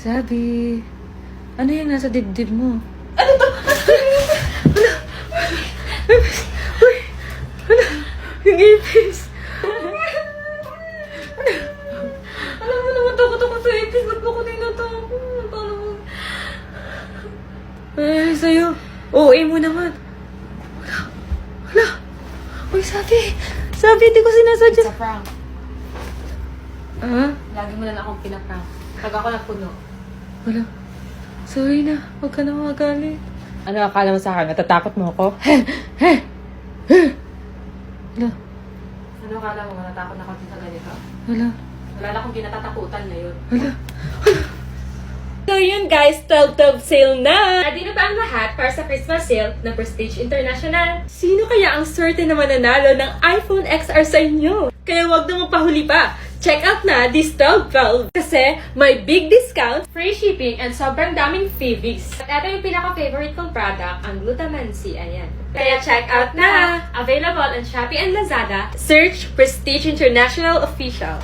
Sabi, ano yung nasa dibdib mo? Ano to? Hala! Uy! Hala! Yung ipis! Alam mo naman, takot ako sa ipis. Ba't mo ko tinatakot? Paano mo? Ay, sa'yo. OA mo naman. Hala! Hala! Uy, sabi! Sabi, hindi ko sinasadya. It's a prank. Ah? Lagi mo lang akong pinaprank. Pag ako napuno. Wala. Sorry na. Huwag ka na magalit. Ano akala mo sa akin? Natatakot mo ako? Wala. Ano akala mo? Natatakot na ako sa ganito? Wala. Wala na akong kinatatakutan ngayon. Wala. So yun guys, 12/12 sale na! Ready na ba ang lahat para sa Christmas sale ng Prestige International? Sino kaya ang swerte na mananalo ng iPhone XR sa inyo? Kaya wag na magpahuli pa! Check out na this 12/12 kasi may big discount, free shipping, and sobrang daming freebies. At ito yung pinaka-favorite kong product, ang Glutamancy. Ayan. Kaya check out na! Available on Shopee and Lazada. Search Prestige International Official.